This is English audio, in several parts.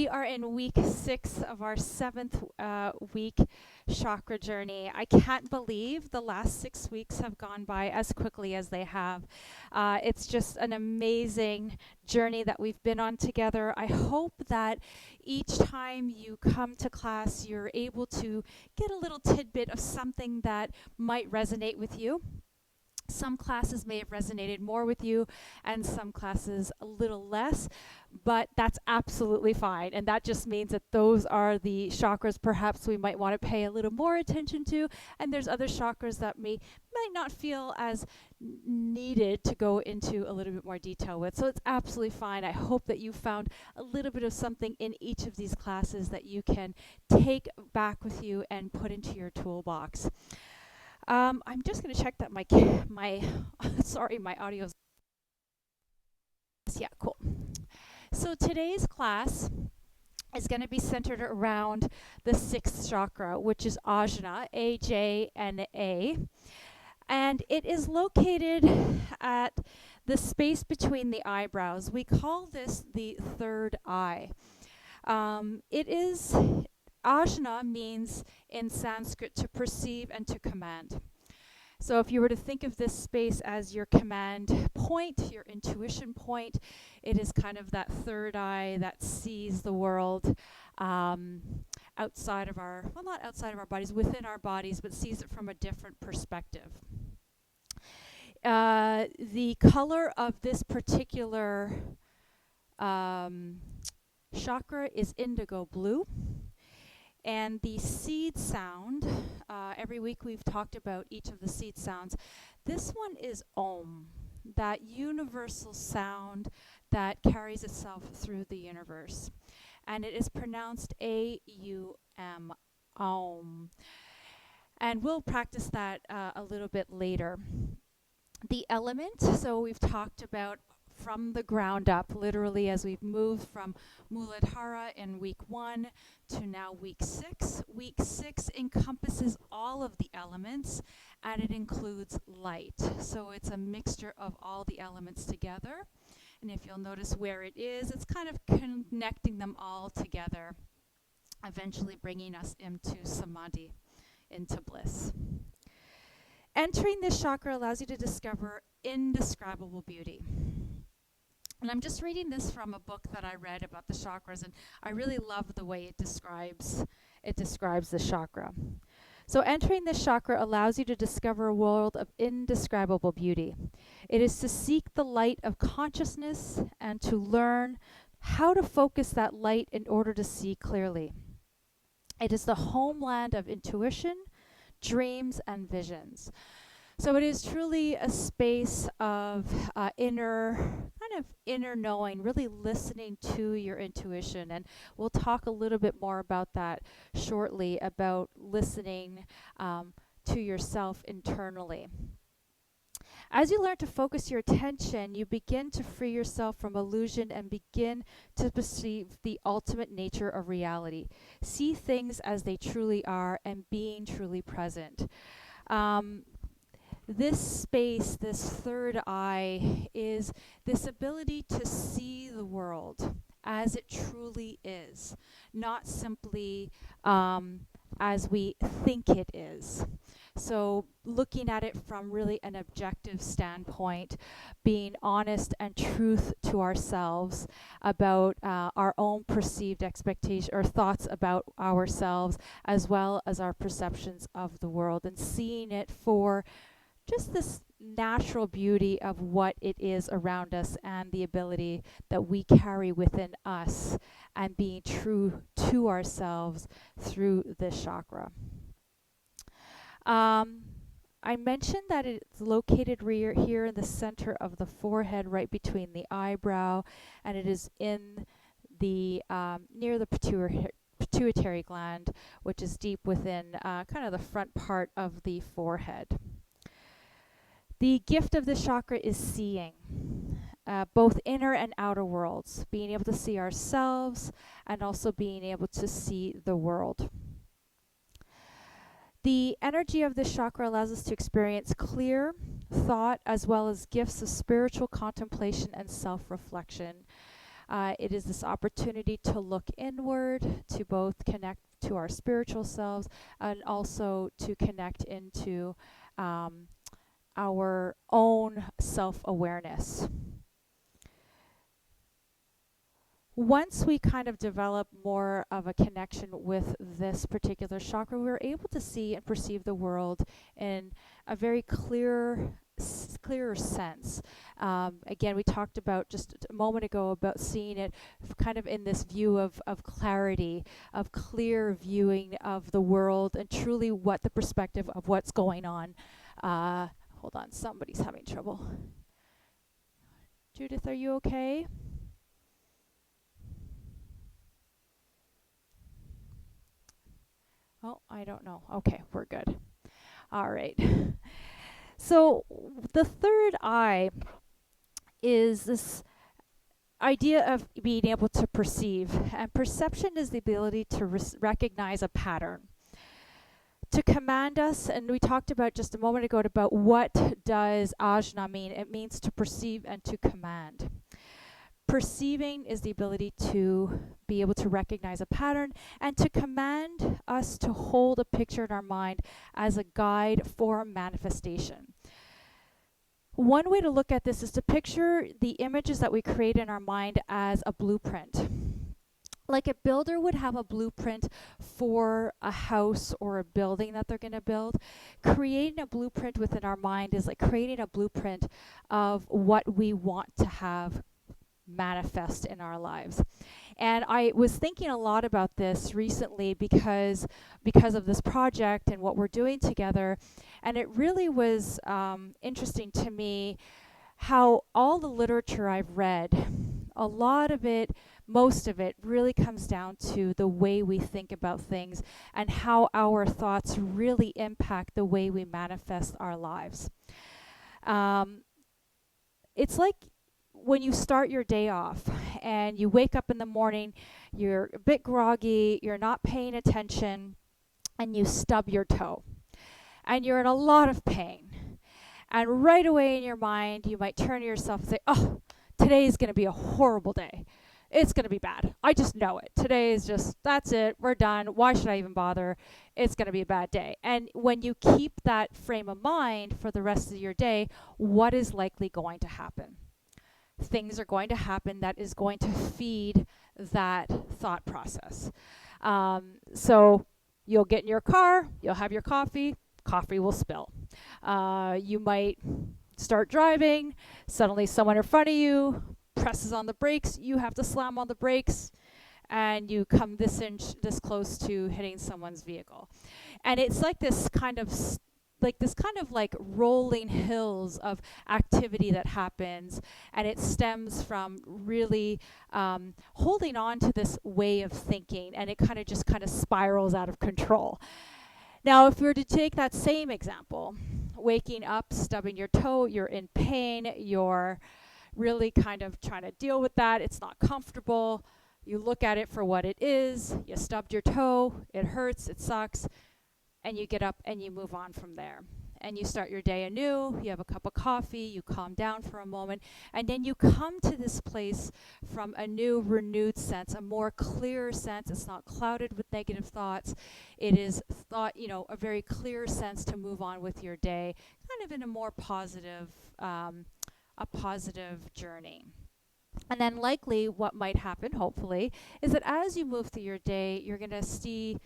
We are in week 6 of our 7th week chakra journey. I can't believe the last 6 weeks have gone by as quickly as they have. It's just an amazing journey that we've been on together. I hope that each time you come to class, you're able to get a little tidbit of something that might resonate with you. Some classes may have resonated more with you and some classes a little less, but that's absolutely fine. And that just means that those are the chakras perhaps we might want to pay a little more attention to, and there's other chakras that might not feel as needed to go into a little bit more detail with. So it's absolutely fine. I hope that you found a little bit of something in each of these classes that you can take back with you and put into your toolbox. I'm just going to check that my sorry, my audio's. Yeah, cool. So today's class is going to be centered around the 6th chakra, which is Ajna, A-J-N-A. And it is located at the space between the eyebrows. We call this the third eye. Ajna means in Sanskrit to perceive and to command. So if you were to think of this space as your command point, your intuition point, it is kind of that third eye that sees the world outside of not outside of our bodies, within our bodies, but sees it from a different perspective. The color of this particular chakra is indigo blue. And the seed sound, every week we've talked about each of the seed sounds. This one is Om, that universal sound that carries itself through the universe. And it is pronounced A-U-M, Om. And we'll practice that a little bit later. The element, so we've talked about from the ground up, literally as we've moved from Muladhara in week 1 to now week 6. Week 6 encompasses all of the elements, and it includes light. So it's a mixture of all the elements together. And if you'll notice where it is, it's kind of connecting them all together, eventually bringing us into samadhi, into bliss. Entering this chakra allows you to discover indescribable beauty. And I'm just reading this from a book that I read about the chakras, and I really love the way it describes the chakra. So entering this chakra allows you to discover a world of indescribable beauty. It is to seek the light of consciousness and to learn how to focus that light in order to see clearly. It is the homeland of intuition, dreams, and visions. So it is truly a space of inner knowing, really listening to your intuition. And we'll talk a little bit more about that shortly, about listening to yourself internally. As you learn to focus your attention, you begin to free yourself from illusion and begin to perceive the ultimate nature of reality. See things as they truly are and being truly present. This space, this third eye, is this ability to see the world as it truly is, not simply as we think it is. So looking at it from really an objective standpoint, being honest and truth to ourselves about our own perceived expectation or thoughts about ourselves, as well as our perceptions of the world, and seeing it for just this natural beauty of what it is around us and the ability that we carry within us, and being true to ourselves through this chakra. I mentioned that it's located here in the center of the forehead, right between the eyebrow, and it is in the near the pituitary gland, which is deep within kind of the front part of the forehead. The gift of this chakra is seeing, both inner and outer worlds, being able to see ourselves and also being able to see the world. The energy of this chakra allows us to experience clear thought as well as gifts of spiritual contemplation and self-reflection. It is this opportunity to look inward, to both connect to our spiritual selves and also to connect into um, our own self-awareness. Once we kind of develop more of a connection with this particular chakra, we're able to see and perceive the world in a very clearer sense. Again, we talked about just a moment ago about seeing it kind of in this view of clarity, of clear viewing of the world and truly what the perspective of what's going on. Hold on, somebody's having trouble. Judith, are you okay? Oh, I don't know. Okay, we're good. All right. So the third eye is this idea of being able to perceive. And perception is the ability to recognize a pattern. To command us, and we talked about just a moment ago about what does ajna mean. It means to perceive and to command. Perceiving is the ability to be able to recognize a pattern and to command us to hold a picture in our mind as a guide for manifestation. One way to look at this is to picture the images that we create in our mind as a blueprint. Like a builder would have a blueprint for a house or a building that they're going to build. Creating a blueprint within our mind is like creating a blueprint of what we want to have manifest in our lives. And I was thinking a lot about this recently because of this project and what we're doing together. And it really was interesting to me how all the literature I've read, a lot of it, most of it, really comes down to the way we think about things and how our thoughts really impact the way we manifest our lives. It's like when you start your day off and you wake up in the morning, you're a bit groggy, you're not paying attention, and you stub your toe. And you're in a lot of pain. And right away in your mind, you might turn to yourself and say, oh, today is going to be a horrible day. It's going to be bad. I just know it. Today is just, that's it. We're done. Why should I even bother? It's going to be a bad day. And when you keep that frame of mind for the rest of your day, what is likely going to happen? Things are going to happen that is going to feed that thought process. So you'll get in your car, you'll have your coffee will spill. You might start driving, suddenly someone in front of you presses on the brakes, you have to slam on the brakes, and you come this close to hitting someone's vehicle. And it's like this kind of rolling hills of activity that happens, and it stems from really holding on to this way of thinking, and it kind of spirals out of control. Now, if we were to take that same example, waking up, stubbing your toe, you're in pain, you're really kind of trying to deal with that, it's not comfortable, you look at it for what it is, you stubbed your toe, it hurts, it sucks, and you get up and you move on from there. And you start your day anew, you have a cup of coffee, you calm down for a moment, and then you come to this place from a new, renewed sense, a more clear sense. It's not clouded with negative thoughts. It is a very clear sense to move on with your day, kind of in a more positive, a positive journey. And then likely what might happen, hopefully, is that as you move through your day, you're going to see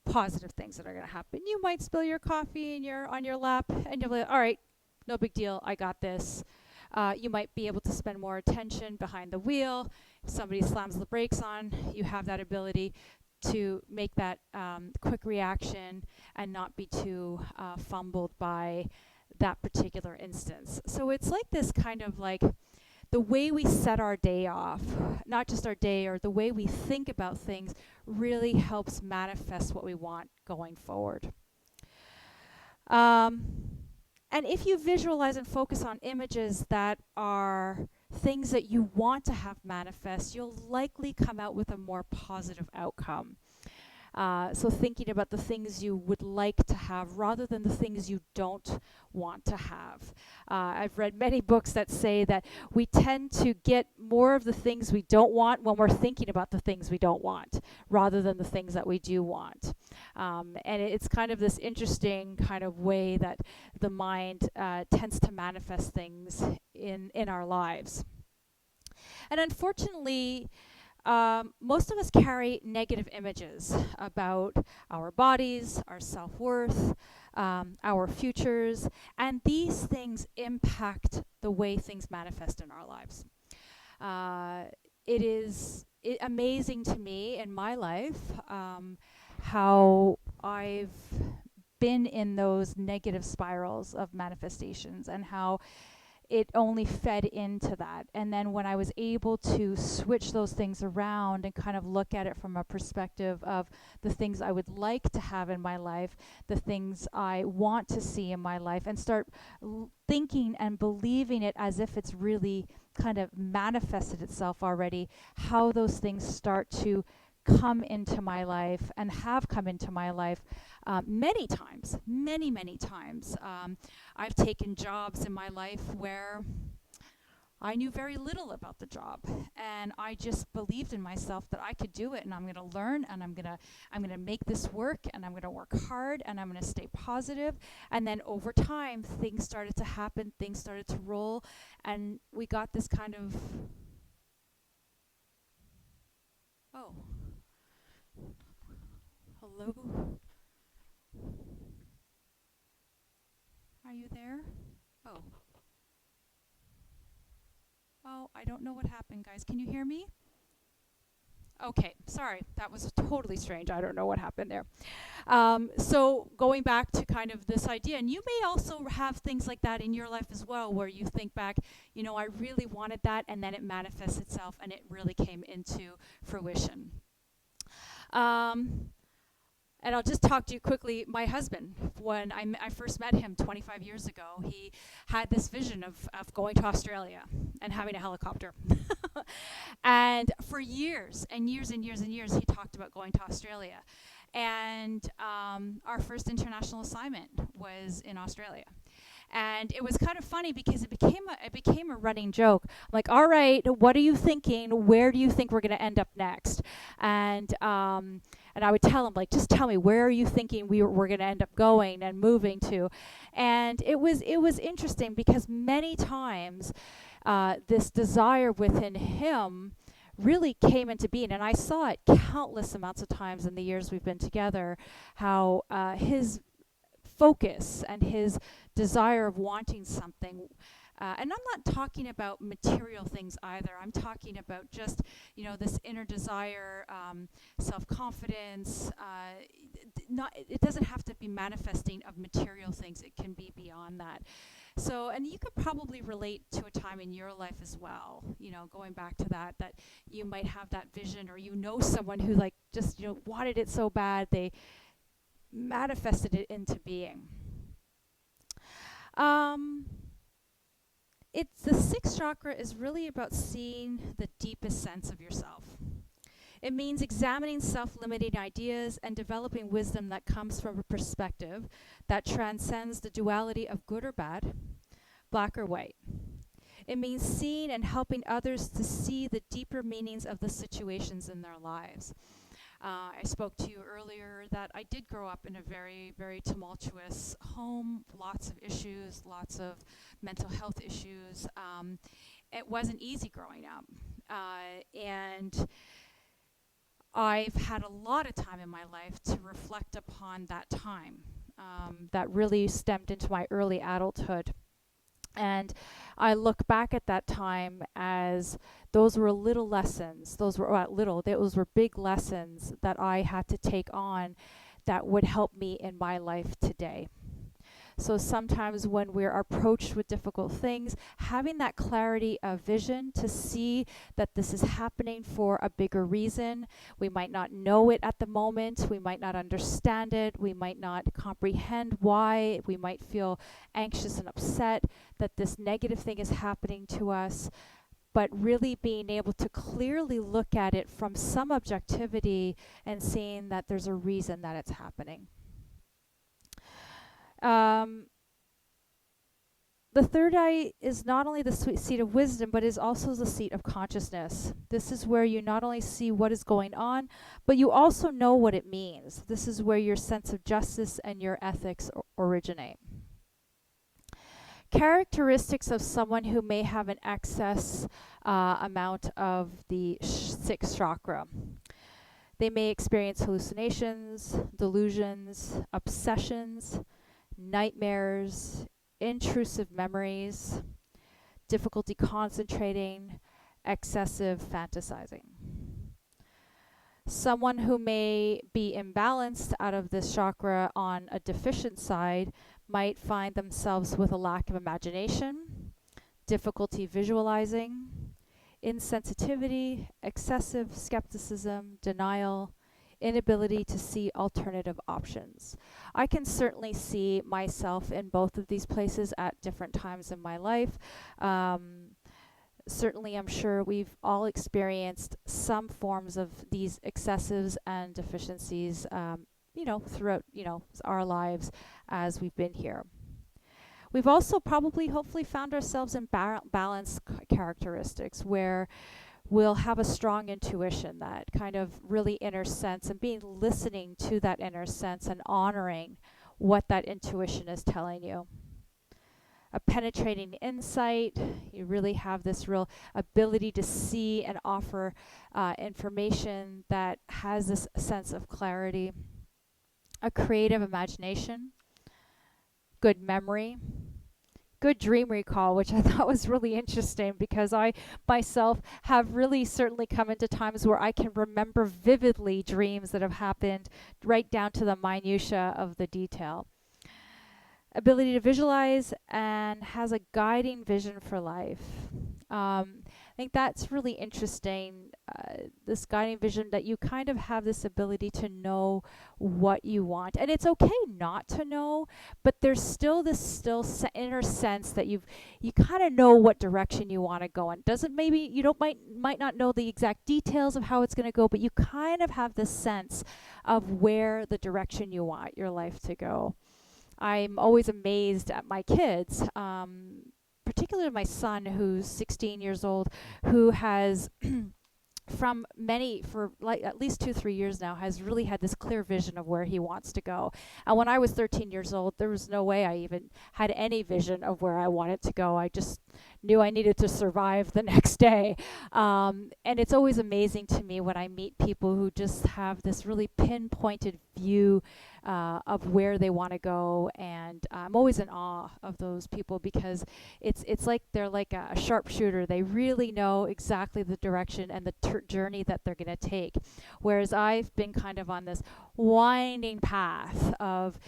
positive things that are going to happen. You might spill your coffee on your lap, and you'll be like, all right, no big deal, I got this. You might be able to spend more attention behind the wheel. If somebody slams the brakes on, you have that ability to make that quick reaction and not be too fumbled by that particular instance. So it's like this kind of like the way we set our day off, not just our day, or the way we think about things really helps manifest what we want going forward. And if you visualize and focus on images that are things that you want to have manifest, you'll likely come out with a more positive outcome. So thinking about the things you would like to have rather than the things you don't want to have. I've read many books that say that we tend to get more of the things we don't want when we're thinking about the things we don't want rather than the things that we do want. And it's kind of this interesting kind of way that the mind tends to manifest things in our lives. And unfortunately, most of us carry negative images about our bodies, our self-worth, our futures, and these things impact the way things manifest in our lives. It is amazing to me in my life how I've been in those negative spirals of manifestations and how it only fed into that. And then when I was able to switch those things around and kind of look at it from a perspective of the things I would like to have in my life, the things I want to see in my life, and start thinking and believing it as if it's really kind of manifested itself already, how those things start to come into my life and have come into my life many times, many times. I've taken jobs in my life where I knew very little about the job, and I just believed in myself that I could do it, and I'm going to learn, and I'm going to make this work, and I'm going to work hard, and I'm going to stay positive. And then over time, things started to happen, things started to roll, and we got this kind of, oh, hello? Are you there? Oh. Oh, I don't know what happened, guys. Can you hear me? Okay, sorry. That was totally strange. I don't know what happened there. So going back to kind of this idea, and you may also have things like that in your life as well, where you think back, you know, I really wanted that, and then it manifests itself, and it really came into fruition. And I'll just talk to you quickly. My husband, when I first met him 25 years ago, he had this vision of going to Australia and having a helicopter. And for years and years and years and years, he talked about going to Australia. And our first international assignment was in Australia. And it was kind of funny because it became a running joke. I'm like, all right, what are you thinking? Where do you think we're going to end up next? And I would tell him, like, just tell me, where are you thinking we're going to end up going and moving to? And it was interesting because many times this desire within him really came into being, and I saw it countless amounts of times in the years we've been together, how his focus and his desire of wanting something. And I'm not talking about material things either. I'm talking about just, you know, this inner desire, self-confidence. It doesn't have to be manifesting of material things. It can be beyond that. So, and you could probably relate to a time in your life as well, you know, going back to that you might have that vision, or you know someone who like just, you know, wanted it so bad they manifested it into being. It's the sixth chakra is really about seeing the deepest sense of yourself. It means examining self-limiting ideas and developing wisdom that comes from a perspective that transcends the duality of good or bad, black or white. It means seeing and helping others to see the deeper meanings of the situations in their lives. I spoke to you earlier that I did grow up in a very, very tumultuous home, lots of issues, lots of mental health issues. It wasn't easy growing up. And I've had a lot of time in my life to reflect upon that time that really stemmed into my early adulthood. And I look back at that time as those were little lessons. Those were big lessons that I had to take on that would help me in my life today. So sometimes when we're approached with difficult things, having that clarity of vision to see that this is happening for a bigger reason. We might not know it at the moment. We might not understand it. We might not comprehend why. We might feel anxious and upset that this negative thing is happening to us. but really being able to clearly look at it from some objectivity and seeing that there's a reason that it's happening. The third eye is not only the seat of wisdom, but is also the seat of consciousness. This is where you not only see what is going on, but you also know what it means. This is where your sense of justice and your ethics originate. Characteristics of someone who may have an excess amount of the sixth chakra. They may experience hallucinations, delusions, obsessions, nightmares, intrusive memories, difficulty concentrating, excessive fantasizing. Someone who may be imbalanced out of this chakra on a deficient side might find themselves with a lack of imagination, difficulty visualizing, insensitivity, excessive skepticism, denial, inability to see alternative options. I can certainly see myself in both of these places at different times in my life. Certainly, I'm sure we've all experienced some forms of these excessives and deficiencies, throughout, our lives as we've been here. We've also probably, hopefully, found ourselves in balanced characteristics where we'll have a strong intuition, that kind of really inner sense, and listening to that inner sense and honoring what that intuition is telling you. A penetrating insight, you really have this real ability to see and offer information that has this sense of clarity. A creative imagination, good memory, good dream recall, which I thought was really interesting because I myself have really certainly come into times where I can remember vividly dreams that have happened right down to the minutiae of the detail. Ability to visualize, and has a guiding vision for life. I think that's really interesting, this guiding vision, that you kind of have this ability to know what you want. And it's okay not to know, but there's still this inner sense that you kind of know what direction you want to go in. Maybe you might not know the exact details of how it's going to go, but you kind of have this sense of where the direction you want your life to go. I'm always amazed at my kids, particularly my son, who's 16 years old, who has for like at least 2-3 years now, has really had this clear vision of where he wants to go. And when I was 13 years old, there was no way I even had any vision of where I wanted to go. I just knew I needed to survive the next day. And it's always amazing to me when I meet people who just have this really pinpointed view of where they want to go, and I'm always in awe of those people, because it's like they're like a sharpshooter. They really know exactly the direction and the journey that they're going to take, whereas I've been kind of on this winding path of,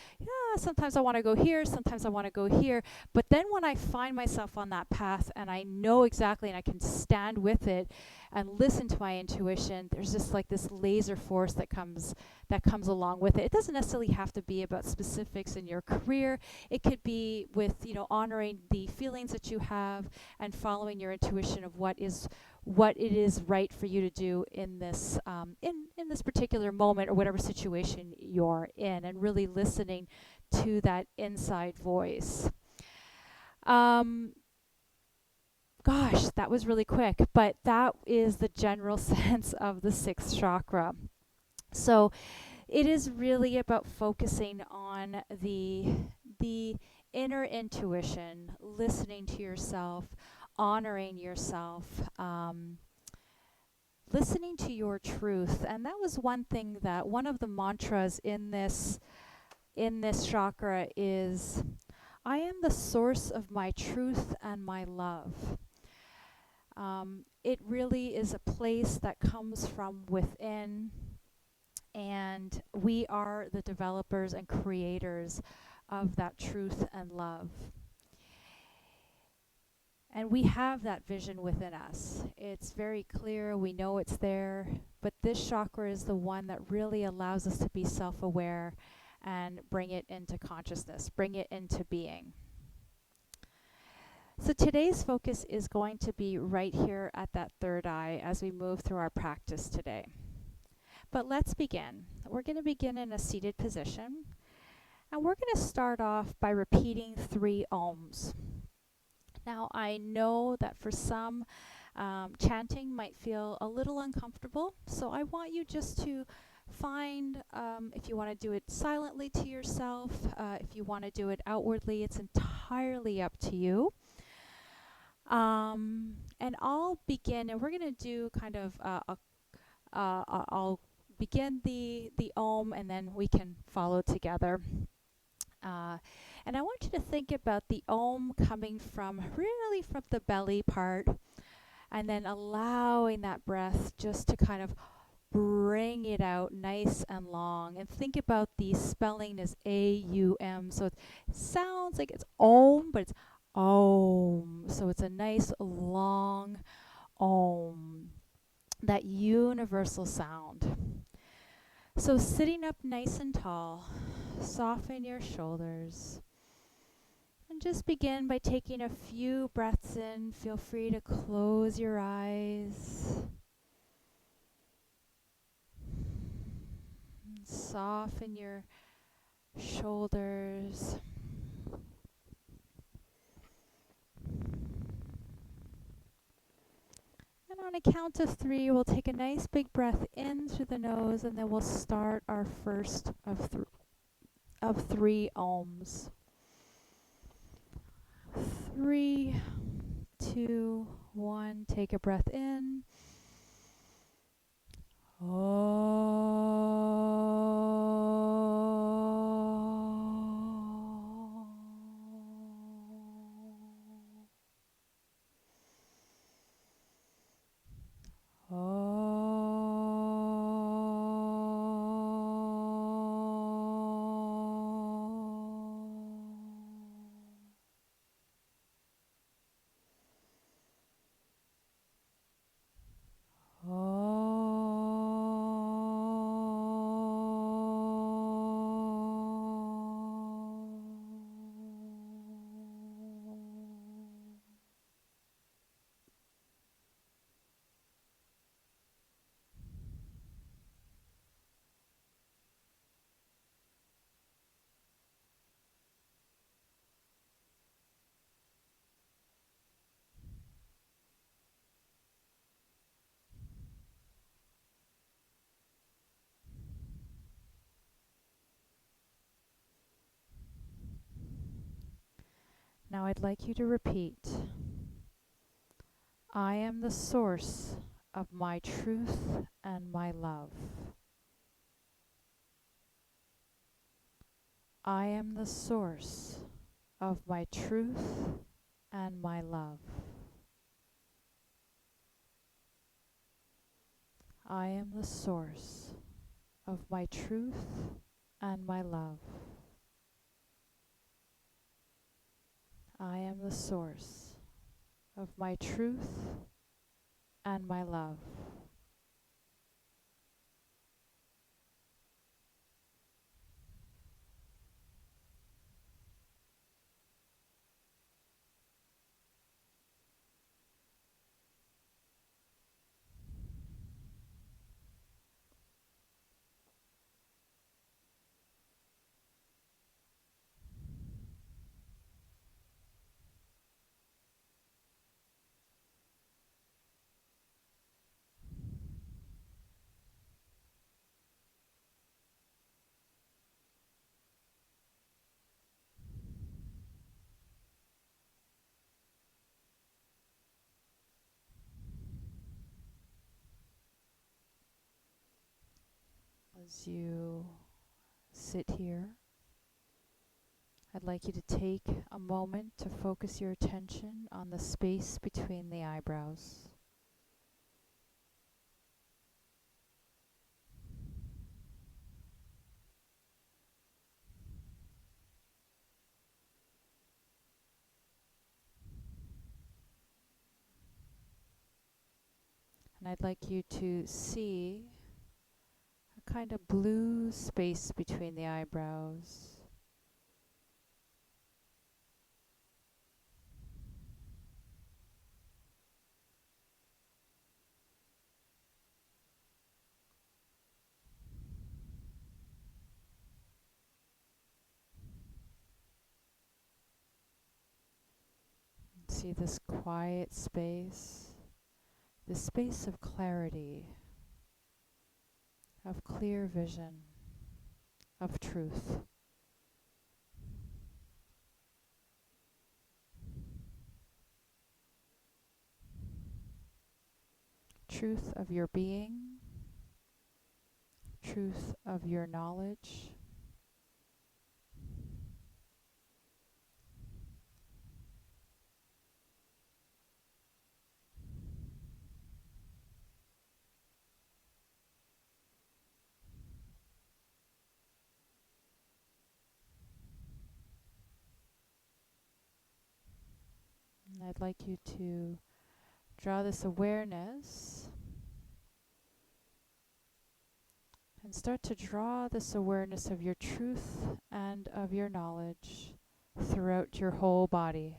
sometimes I want to go here, sometimes I want to go here, but then when I find myself on that path and I know exactly and I can stand with it and listen to my intuition, there's just like this laser force that comes along with it. It doesn't necessarily have to be about specifics in your career. It could be with, honoring the feelings that you have and following your intuition of what it is right for you to do in this in this particular moment or whatever situation you're in, and really listening to that inside voice. Gosh, that was really quick, but that is the general sense of the sixth chakra. So it is really about focusing on the inner intuition, listening to yourself, honoring yourself, listening to your truth. And that was one of the mantras in this chakra is, I am the source of my truth and my love. It really is a place that comes from within, and we are the developers and creators of that truth and love. And we have that vision within us. It's very clear, we know it's there, but this chakra is the one that really allows us to be self-aware and bring it into consciousness, bring it into being. So today's focus is going to be right here at that third eye as we move through our practice today. But let's begin. We're going to begin in a seated position, and we're going to start off by repeating 3 ohms. Now, I know that for some, chanting might feel a little uncomfortable, so I want you just to find if you want to do it silently to yourself, if you want to do it outwardly, it's entirely up to you. And I'll begin, and we're going to do kind of I'll begin the Om, and then we can follow together. And I want you to think about the Om coming from really from the belly part, and then allowing that breath just to kind of bring it out nice and long. And think about the spelling as A-U-M. So it sounds like it's Om, but it's Om. So it's a nice long Om, that universal sound. So sitting up nice and tall, soften your shoulders. And just begin by taking a few breaths in. Feel free to close your eyes. Soften your shoulders. And on a count of 3, we'll take a nice big breath in through the nose, and then we'll start our first of 3 ohms. 3, 2, 1. Take a breath in. Now I'd like you to repeat. I am the source of my truth and my love. I am the source of my truth and my love. I am the source of my truth and my love. I am the source of my truth and my love. As you sit here, I'd like you to take a moment to focus your attention on the space between the eyebrows. And I'd like you to see a kind of blue space between the eyebrows. see this quiet space, this space of clarity, of clear vision, of truth. Truth of your being, truth of your knowledge, and I'd like you to draw this awareness and start to draw this awareness of your truth and of your knowledge throughout your whole body.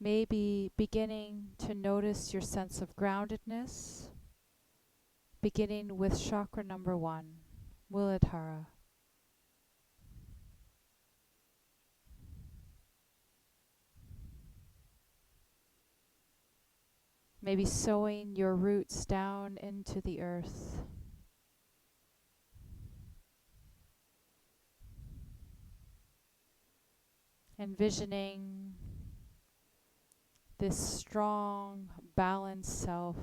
Maybe beginning to notice your sense of groundedness, beginning with chakra number 1, Muladhara. Maybe sowing your roots down into the earth. Envisioning this strong, balanced self,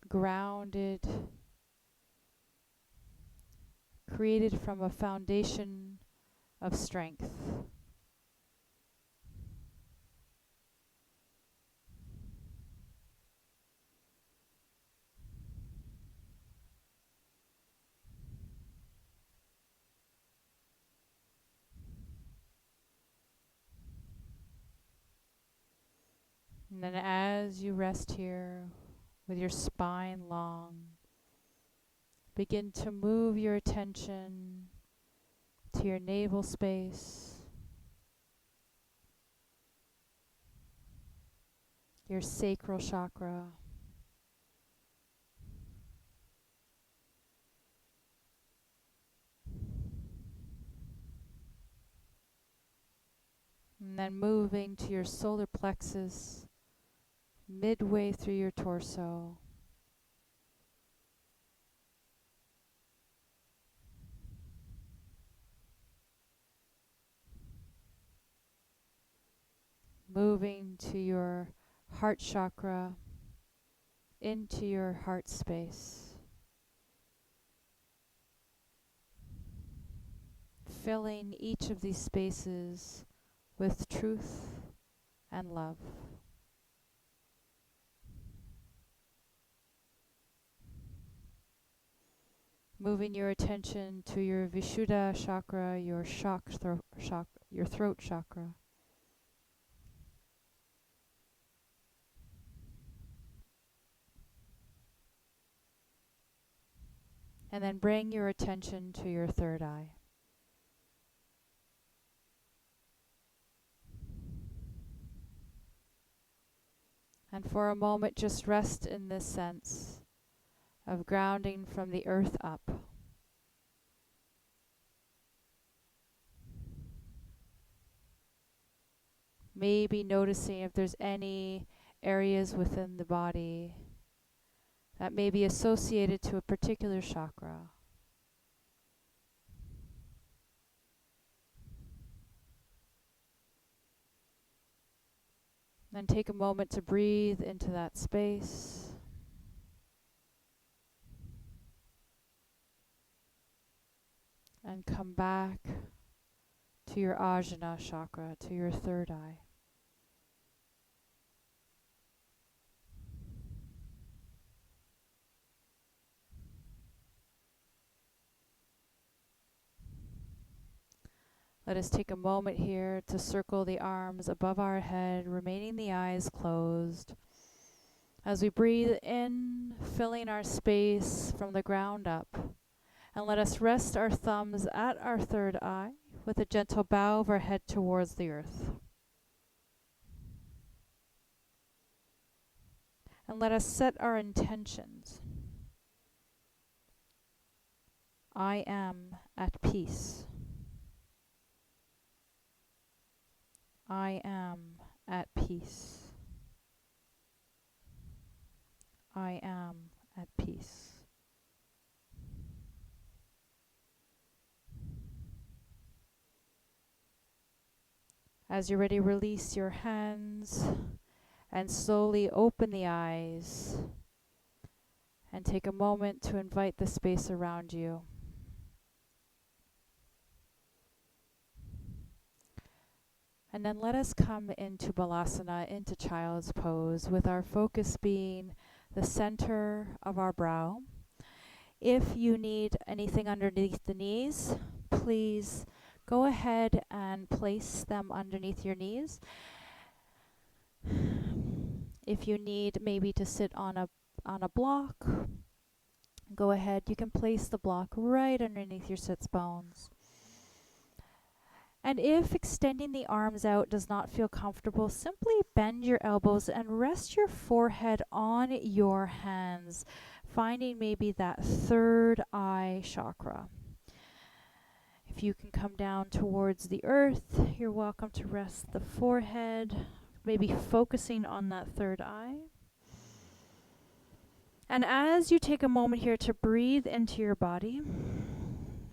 grounded, created from a foundation of strength. And then as you rest here with your spine long, begin to move your attention to your navel space, your sacral chakra, and then moving to your solar plexus, midway through your torso. Moving to your heart chakra, into your heart space. Filling each of these spaces with truth and love. Moving your attention to your Vishuddha chakra, your your throat chakra. And then bring your attention to your third eye. And for a moment, just rest in this sense of grounding from the earth up. Maybe noticing if there's any areas within the body that may be associated to a particular chakra. Then take a moment to breathe into that space. And come back to your Ajna chakra, to your third eye. Let us take a moment here to circle the arms above our head, remaining the eyes closed. As we breathe in, filling our space from the ground up. And let us rest our thumbs at our third eye with a gentle bow of our head towards the earth. And let us set our intentions. I am at peace. I am at peace. I am at peace. As you're ready, release your hands and slowly open the eyes and take a moment to invite the space around you. And then let us come into Balasana, into Child's Pose, with our focus being the center of our brow. If you need anything underneath the knees, please go ahead and place them underneath your knees. If you need maybe to sit on a block, go ahead. You can place the block right underneath your sits bones. And if extending the arms out does not feel comfortable, simply bend your elbows and rest your forehead on your hands, finding maybe that third eye chakra. If you can come down towards the earth, you're welcome to rest the forehead, maybe focusing on that third eye. And as you take a moment here to breathe into your body,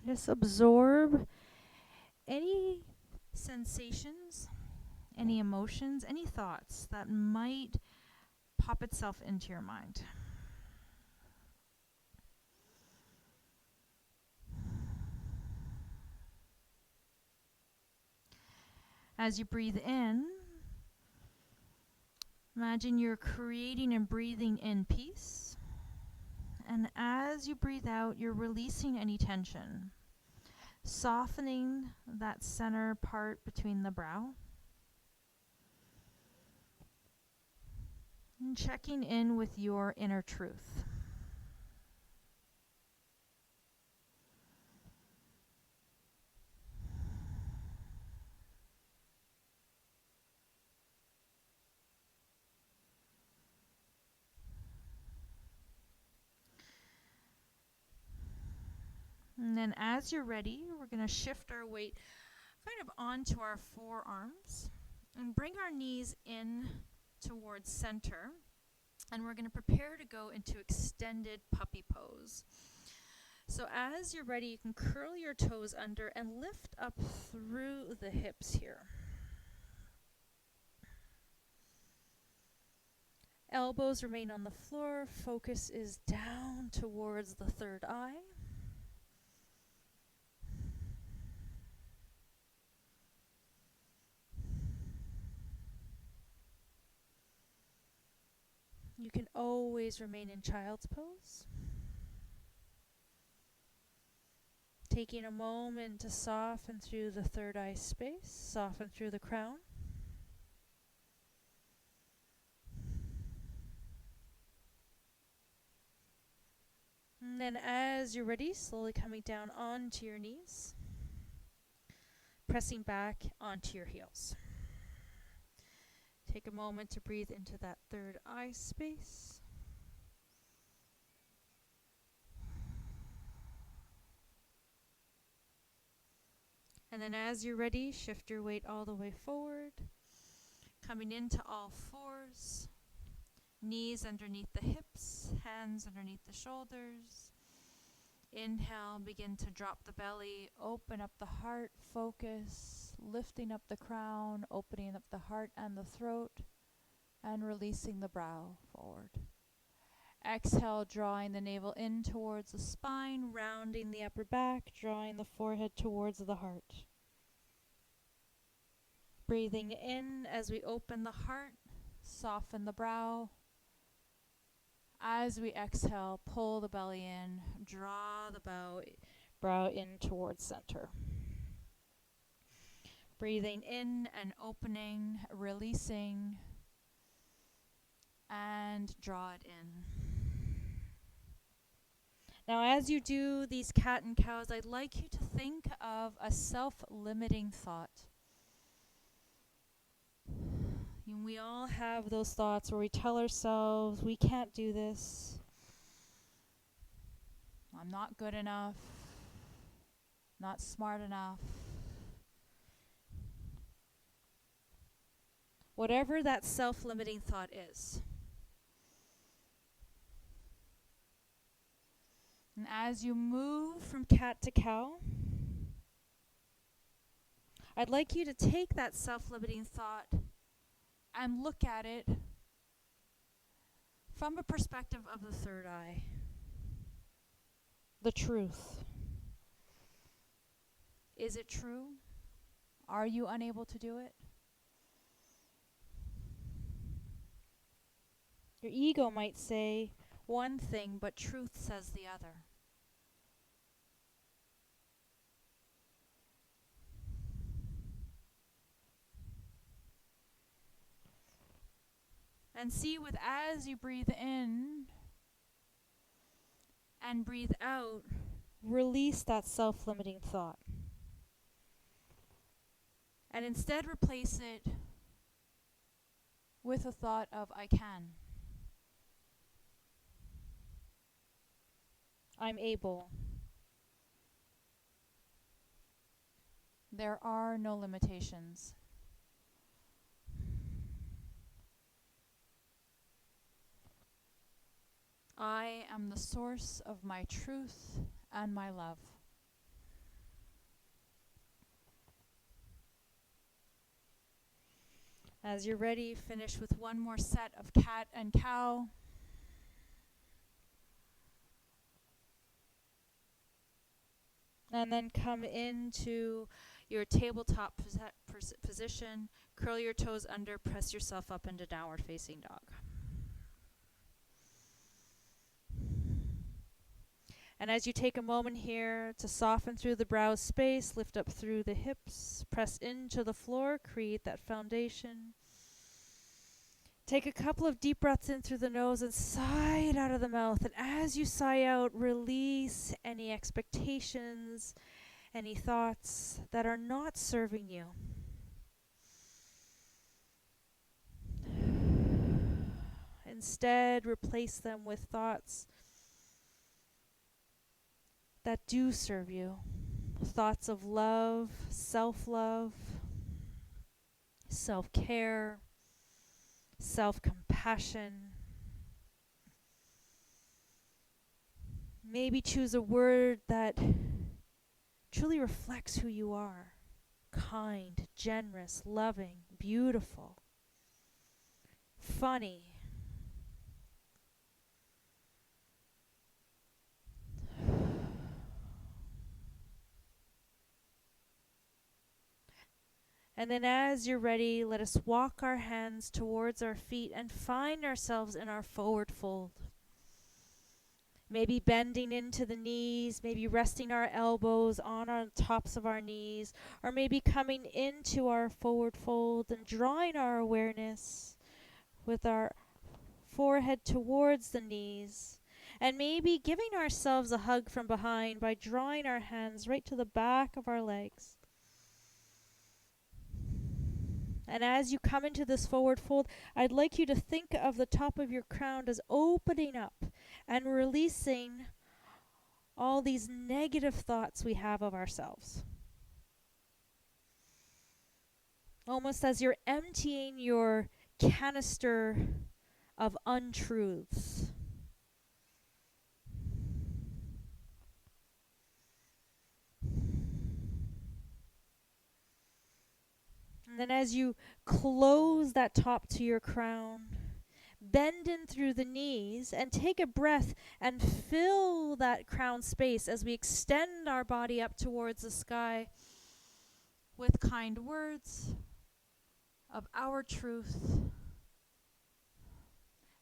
just absorb any sensations, any emotions, any thoughts that might pop itself into your mind. As you breathe in, imagine you're creating and breathing in peace. And as you breathe out, you're releasing any tension, softening that center part between the brow, and checking in with your inner truth. And then as you're ready, we're going to shift our weight kind of onto our forearms and bring our knees in towards center. And we're going to prepare to go into extended puppy pose. So as you're ready, you can curl your toes under and lift up through the hips here. Elbows remain on the floor. Focus is down towards the third eye. You can always remain in child's pose. Taking a moment to soften through the third eye space, soften through the crown. And then as you're ready, slowly coming down onto your knees, pressing back onto your heels. Take a moment to breathe into that third eye space. And then as you're ready, shift your weight all the way forward, coming into all fours, knees underneath the hips, hands underneath the shoulders. Inhale, begin to drop the belly, open up the heart, focus, lifting up the crown, opening up the heart and the throat, and releasing the brow forward. Exhale, drawing the navel in towards the spine, rounding the upper back, drawing the forehead towards the heart. Breathing in as we open the heart, soften the brow. As we exhale, pull the belly in, draw the brow in towards center. Breathing in and opening, releasing, and draw it in. Now, as you do these cat and cows, I'd like you to think of a self-limiting thought. And we all have those thoughts where we tell ourselves, we can't do this. I'm not good enough. not smart enough. Whatever that self-limiting thought is. And as you move from cat to cow, I'd like you to take that self-limiting thought and look at it from a perspective of the third eye. The truth. Is it true? Are you unable to do it? Your ego might say one thing, but truth says the other. And see with as you breathe in and breathe out, release that self-limiting thought. And instead replace it with a thought of I can. I'm able. There are no limitations. I am the source of my truth and my love. As you're ready, finish with one more set of cat and cow. And then come into your tabletop position. Curl your toes under, press yourself up into downward facing dog. And as you take a moment here to soften through the brow space, lift up through the hips, press into the floor, create that foundation. Take a couple of deep breaths in through the nose and sigh it out of the mouth. And as you sigh out, release any expectations, any thoughts that are not serving you. Instead, replace them with thoughts that do serve you. Thoughts of love, self-love, self-care, self-compassion. Maybe choose a word that truly reflects who you are. Kind, generous, loving, beautiful, funny. And then as you're ready, let us walk our hands towards our feet and find ourselves in our forward fold. Maybe bending into the knees, maybe resting our elbows on our tops of our knees, or maybe coming into our forward fold and drawing our awareness with our forehead towards the knees. And maybe giving ourselves a hug from behind by drawing our hands right to the back of our legs. And as you come into this forward fold, I'd like you to think of the top of your crown as opening up and releasing all these negative thoughts we have of ourselves. Almost as you're emptying your canister of untruths. And then as you close that top to your crown, bend in through the knees and take a breath and fill that crown space as we extend our body up towards the sky with kind words of our truth.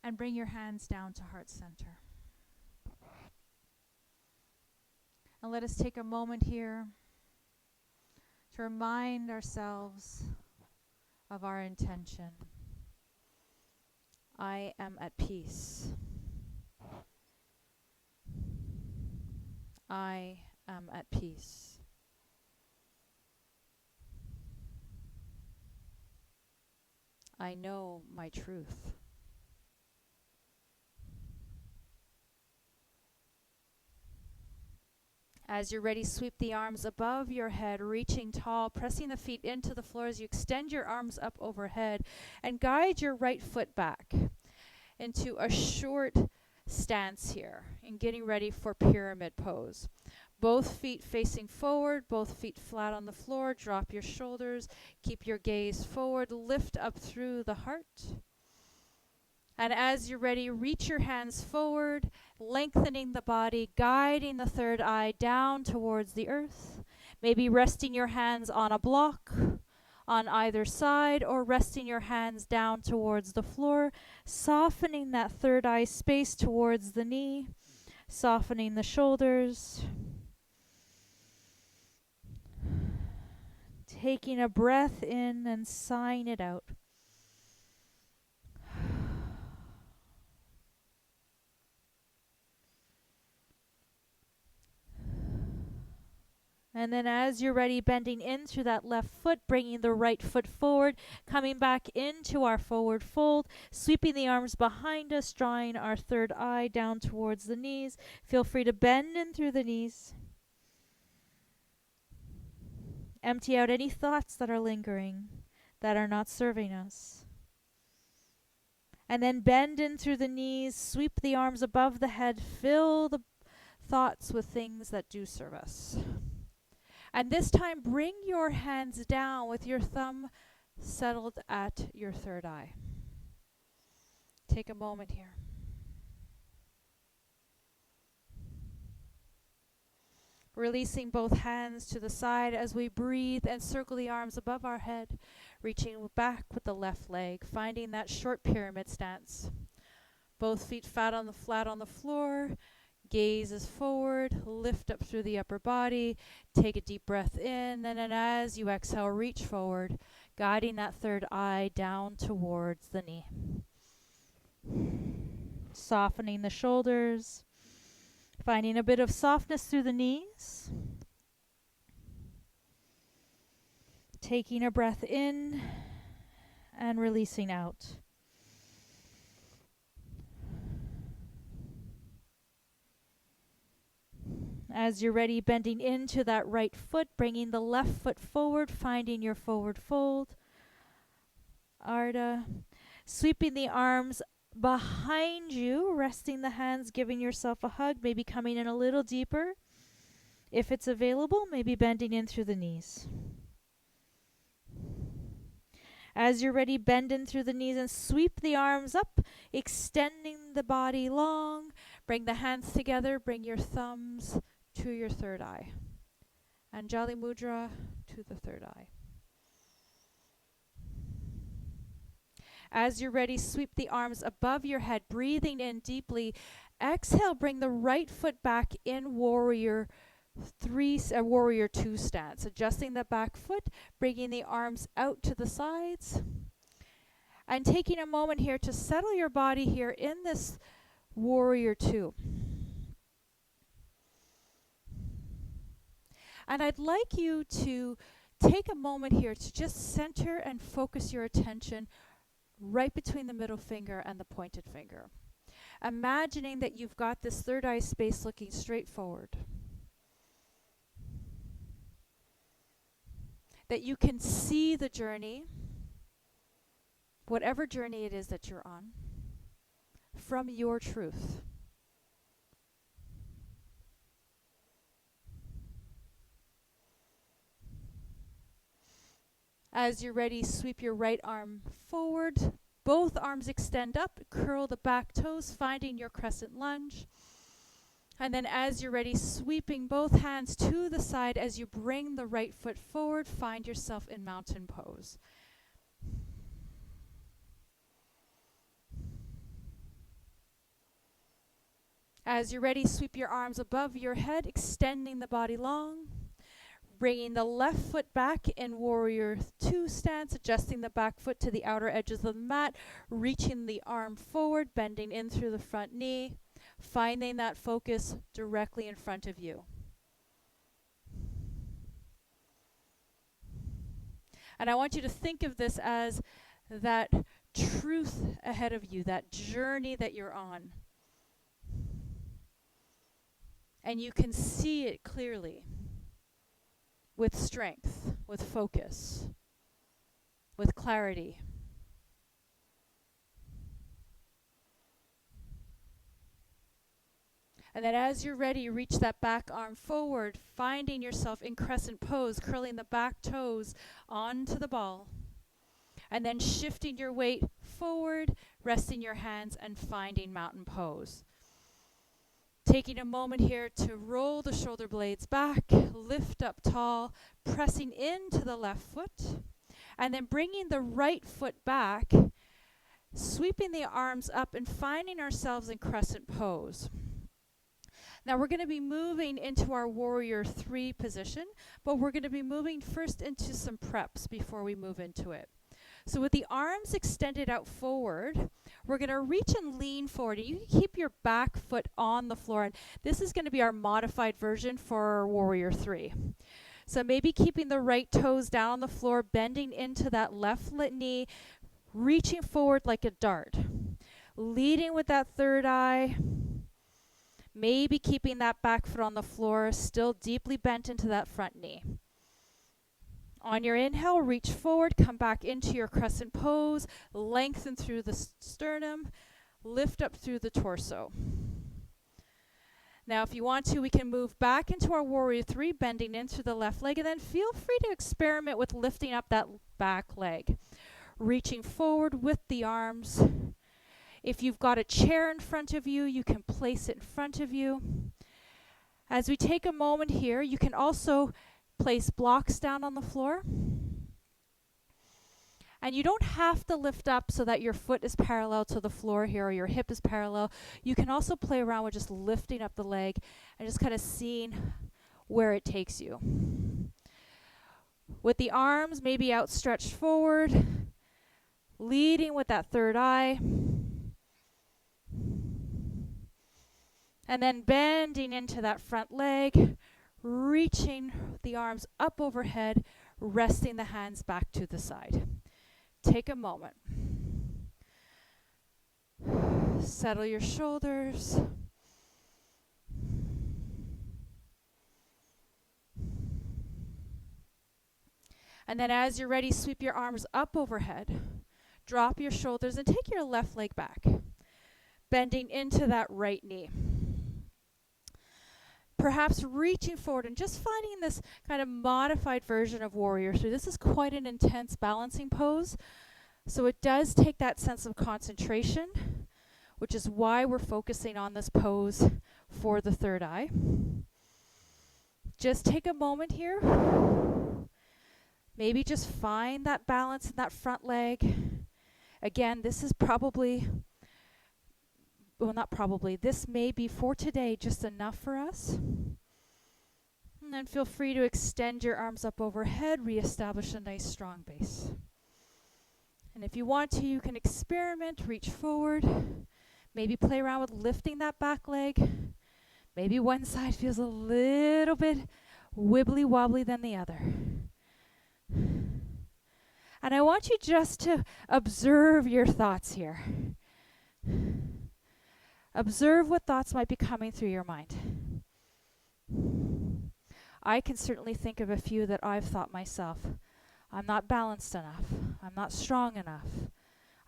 And bring your hands down to heart center. And let us take a moment here to remind ourselves of our intention. I am at peace. I am at peace. I know my truth. As you're ready, sweep the arms above your head, reaching tall, pressing the feet into the floor as you extend your arms up overhead, and guide your right foot back into a short stance here and getting ready for pyramid pose. Both feet facing forward, both feet flat on the floor. Drop your shoulders, keep your gaze forward, lift up through the heart. And as you're ready, reach your hands forward, lengthening the body, guiding the third eye down towards the earth. Maybe resting your hands on a block on either side, or resting your hands down towards the floor, softening that third eye space towards the knee, softening the shoulders. Taking a breath in and sighing it out. And then as you're ready, bending in through that left foot, bringing the right foot forward, coming back into our forward fold, sweeping the arms behind us, drawing our third eye down towards the knees. Feel free to bend in through the knees. Empty out any thoughts that are lingering, that are not serving us. And then bend in through the knees, sweep the arms above the head, fill the thoughts with things that do serve us. And this time, bring your hands down with your thumb settled at your third eye. Take a moment here. Releasing both hands to the side as we breathe and circle the arms above our head, reaching back with the left leg, finding that short pyramid stance. Both feet flat on the floor, gaze is forward, lift up through the upper body, take a deep breath in, and then as you exhale, reach forward, guiding that third eye down towards the knee. Softening the shoulders. Finding a bit of softness through the knees. Taking a breath in and releasing out. As you're ready, bending into that right foot, bringing the left foot forward, finding your forward fold. Ardha. Sweeping the arms behind you, resting the hands, giving yourself a hug, maybe coming in a little deeper. If it's available, maybe bending in through the knees. As you're ready, bend in through the knees and sweep the arms up, extending the body long. Bring the hands together, bring your thumbs to your third eye. Anjali Mudra to the third eye. As you're ready, sweep the arms above your head, breathing in deeply. Exhale, bring the right foot back in warrior two stance. Adjusting the back foot, bringing the arms out to the sides. And taking a moment here to settle your body here in this warrior two. And I'd like you to take a moment here to just center and focus your attention right between the middle finger and the pointed finger. Imagining that you've got this third eye space looking straight forward. That you can see the journey, whatever journey it is that you're on, from your truth. As you're ready, sweep your right arm forward. Both arms extend up. Curl the back toes, finding your crescent lunge. And then as you're ready, sweeping both hands to the side as you bring the right foot forward. Find yourself in mountain pose. As you're ready, sweep your arms above your head, extending the body long. Bringing the left foot back in warrior two stance, adjusting the back foot to the outer edges of the mat, reaching the arm forward, bending in through the front knee, finding that focus directly in front of you. And I want you to think of this as that truth ahead of you, that journey that you're on. and you can see it clearly with strength, with focus, with clarity. And then as you're ready, reach that back arm forward, finding yourself in crescent pose, curling the back toes onto the ball. And then shifting your weight forward, resting your hands, and finding mountain pose. Taking a moment here to roll the shoulder blades back, lift up tall, pressing into the left foot, and then bringing the right foot back, sweeping the arms up and finding ourselves in crescent pose. Now we're going to be moving into our warrior 3 position, but we're going to be moving first into some preps before we move into it. So with the arms extended out forward, we're going to reach and lean forward. You can keep your back foot on the floor. And this is going to be our modified version for warrior 3. So maybe keeping the right toes down on the floor, bending into that left knee, reaching forward like a dart. Leading with that third eye. Maybe keeping that back foot on the floor, still deeply bent into that front knee. On your inhale, reach forward, come back into your crescent pose, lengthen through the sternum, lift up through the torso. Now, if you want to, we can move back into our warrior 3, bending into the left leg, and then feel free to experiment with lifting up that back leg. Reaching forward with the arms. If you've got a chair in front of you, you can place it in front of you. As we take a moment here, you can also place blocks down on the floor. And you don't have to lift up so that your foot is parallel to the floor here or your hip is parallel. You can also play around with just lifting up the leg and just kind of seeing where it takes you. With the arms maybe outstretched forward, leading with that third eye. And then bending into that front leg, reaching the arms up overhead, resting the hands back to the side. Take a moment. Settle your shoulders. And then as you're ready, sweep your arms up overhead. Drop your shoulders and take your left leg back, bending into that right knee. Perhaps reaching forward and just finding this kind of modified version of warrior 3. This is quite an intense balancing pose. So it does take that sense of concentration, which is why we're focusing on this pose for the third eye. Just take a moment here. Maybe just find that balance in that front leg. Again, this is this may be for today just enough for us. And then feel free to extend your arms up overhead, reestablish a nice strong base. And if you want to, you can experiment, reach forward, maybe play around with lifting that back leg. Maybe one side feels a little bit wibbly wobbly than the other. And I want you just to observe your thoughts here. Observe what thoughts might be coming through your mind. I can certainly think of a few that I've thought myself. I'm not balanced enough. I'm not strong enough.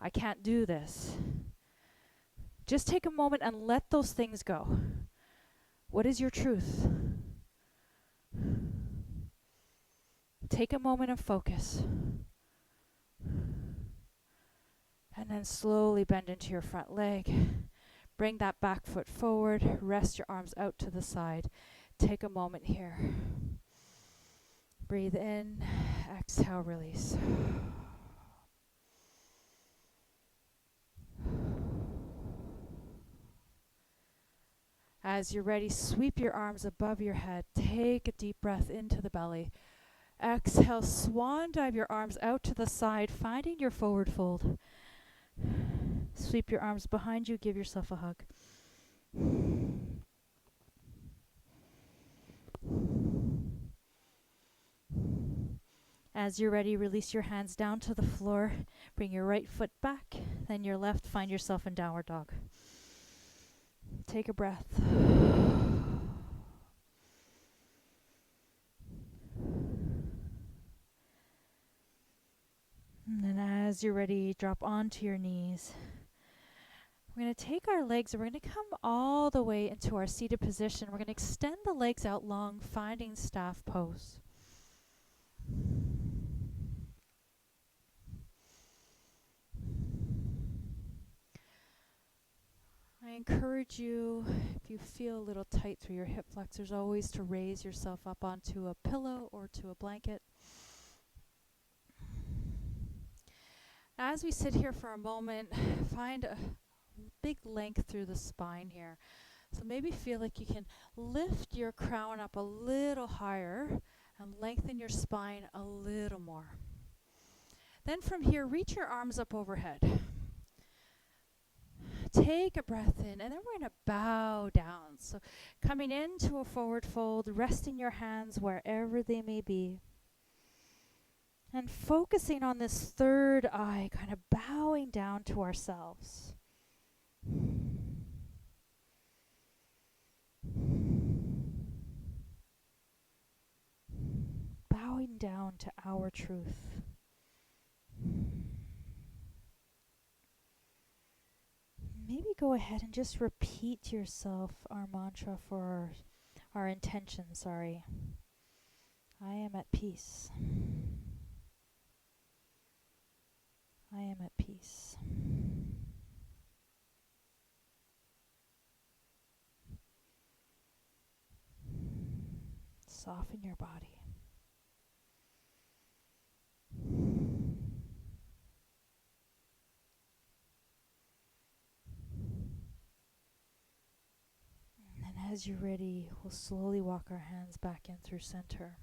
I can't do this. Just take a moment and let those things go. What is your truth? Take a moment and focus. And then slowly bend into your front leg. Bring that back foot forward. Rest your arms out to the side. Take a moment here. Breathe in. Exhale, release. As you're ready, sweep your arms above your head. Take a deep breath into the belly. Exhale, swan dive your arms out to the side, finding your forward fold. Sweep your arms behind you, give yourself a hug. As you're ready, release your hands down to the floor. Bring your right foot back, then your left. Find yourself in downward dog. Take a breath. And then as you're ready, drop onto your knees. We're going to take our legs and we're going to come all the way into our seated position. We're going to extend the legs out long, finding staff pose. I encourage you, if you feel a little tight through your hip flexors, always to raise yourself up onto a pillow or to a blanket. As we sit here for a moment, find a big length through the spine here. So maybe feel like you can lift your crown up a little higher and lengthen your spine a little more. Then from here, reach your arms up overhead. Take a breath in, and then we're going to bow down. So coming into a forward fold, resting your hands wherever they may be. And focusing on this third eye, kind of bowing down to ourselves. Bowing down to our truth. Maybe go ahead and just repeat to yourself our mantra for our intention, I am at peace. I am at peace. Soften your body. And as you're ready, we'll slowly walk our hands back in through center.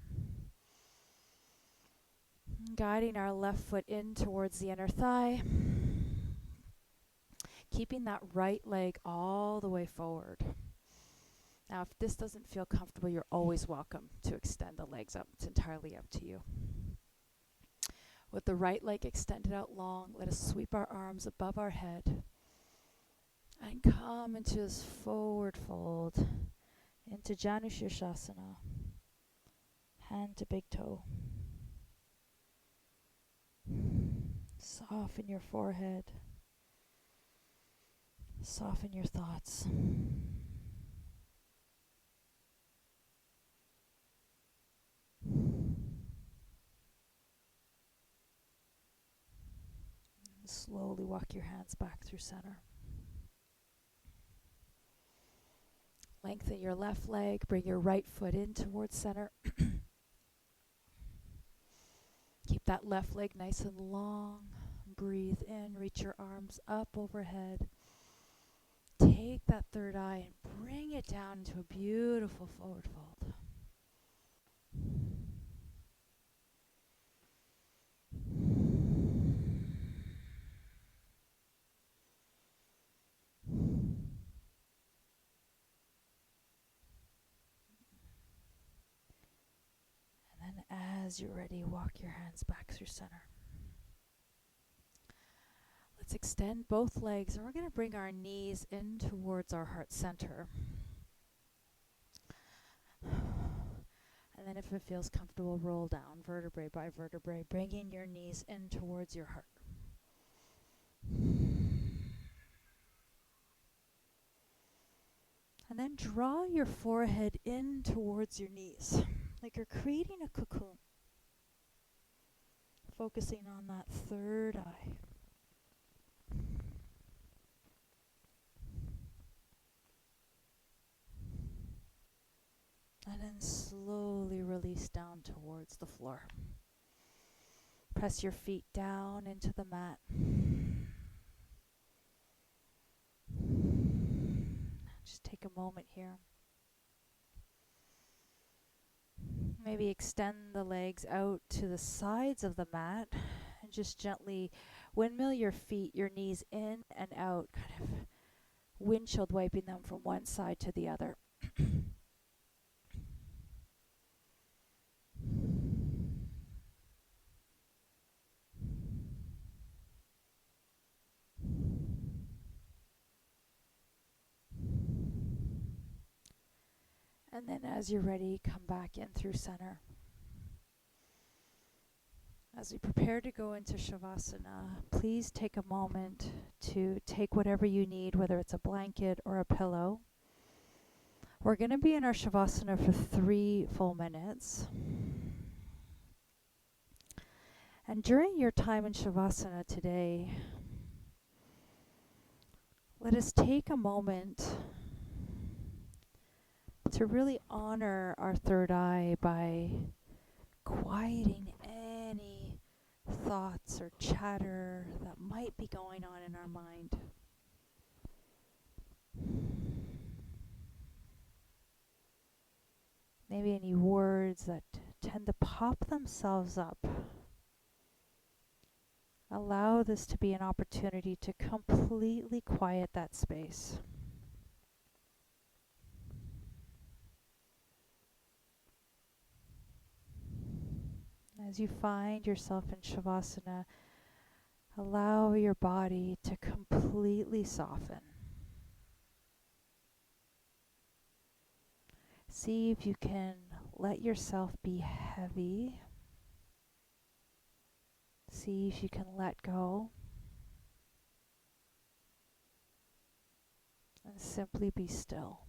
Guiding our left foot in towards the inner thigh. Keeping that right leg all the way forward. Now, if this doesn't feel comfortable, you're always welcome to extend the legs up. It's entirely up to you. With the right leg extended out long, let us sweep our arms above our head and come into this forward fold, into Janu Shirshasana, hand to big toe. Soften your forehead. Soften your thoughts. Slowly walk your hands back through center. Lengthen your left leg, bring your right foot in towards center. Keep that left leg nice and long. Breathe in, reach your arms up overhead. Take that third eye and bring it down into a beautiful forward fold. And then as you're ready, walk your hands back through center. Let's extend both legs, and we're going to bring our knees in towards our heart center. And then if it feels comfortable, roll down vertebrae by vertebrae, bringing your knees in towards your heart. And then draw your forehead in towards your knees, like you're creating a cocoon. Focusing on that third eye. And then slowly release down towards the floor. Press your feet down into the mat. Just take a moment here. Maybe extend the legs out to the sides of the mat and just gently windmill your feet, your knees in and out, kind of windshield wiping them from one side to the other. And then as you're ready, come back in through center. As we prepare to go into Shavasana, please take a moment to take whatever you need, whether it's a blanket or a pillow. We're going to be in our Shavasana for 3 full minutes. And during your time in Shavasana today, let us take a moment to really honor our third eye by quieting any thoughts or chatter that might be going on in our mind. Maybe any words that tend to pop themselves up. Allow this to be an opportunity to completely quiet that space. As you find yourself in Shavasana, allow your body to completely soften. See if you can let yourself be heavy. See if you can let go. And simply be still.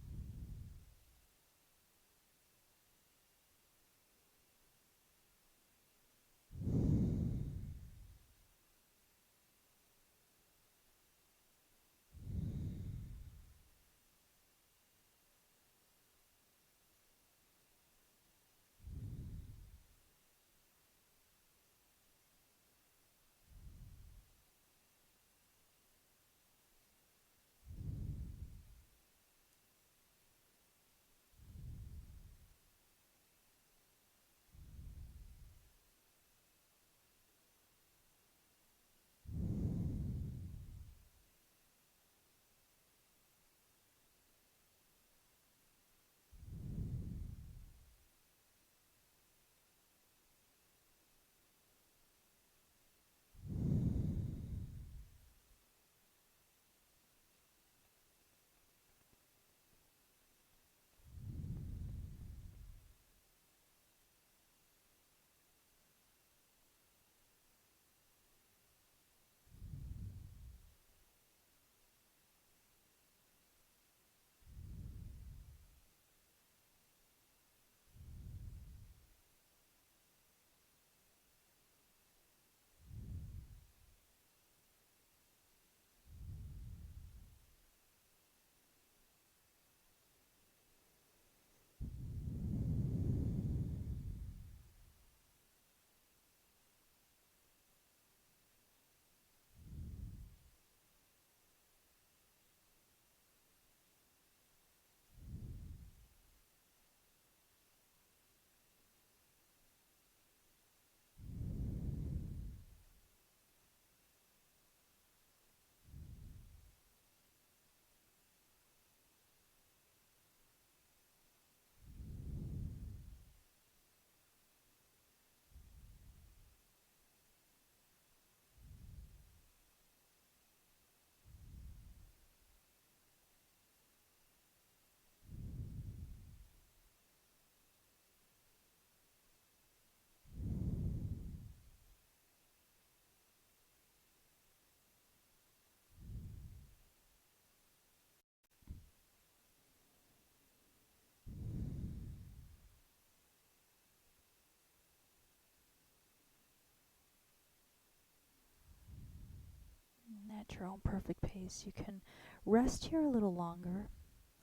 At your own perfect pace, you can rest here a little longer,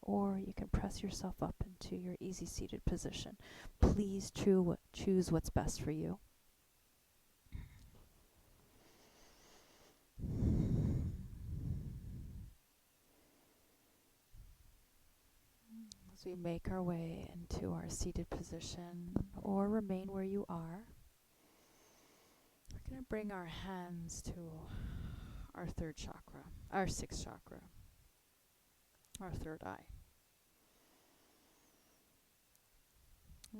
or you can press yourself up into your easy seated position. Please choose what's best for you. As we make our way into our seated position, or remain where you are, we're going to bring our hands to our third chakra, our sixth chakra, our third eye.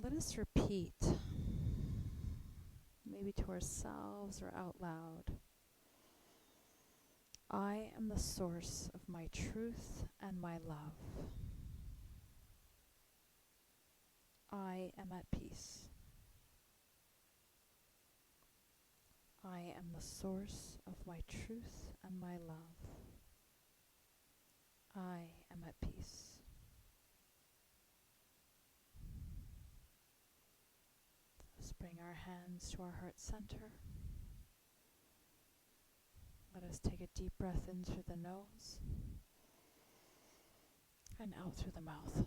Let us repeat, maybe to ourselves or out loud, I am the source of my truth and my love. I am at peace. I am the source of my truth and my love. I am at peace. Let's bring our hands to our heart center. Let us take a deep breath in through the nose and out through the mouth.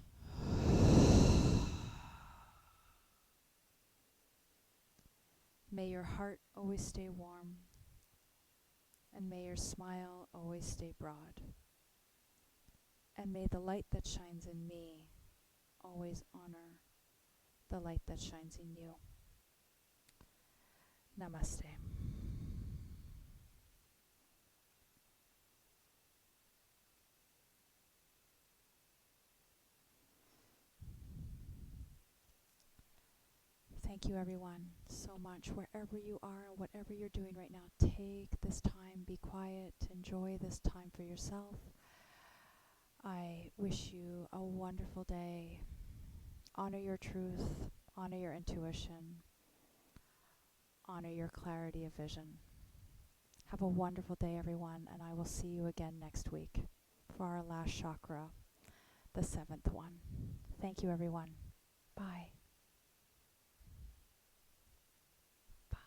May your heart always stay warm, and may your smile always stay broad. And may the light that shines in me always honor the light that shines in you. Namaste. Thank you, everyone, so much. Wherever you are, whatever you're doing right now, take this time, be quiet, enjoy this time for yourself. I wish you a wonderful day. Honor your truth, honor your intuition, honor your clarity of vision. Have a wonderful day, everyone, and I will see you again next week for our last chakra, the 7th one. Thank you, everyone. Bye. Bye.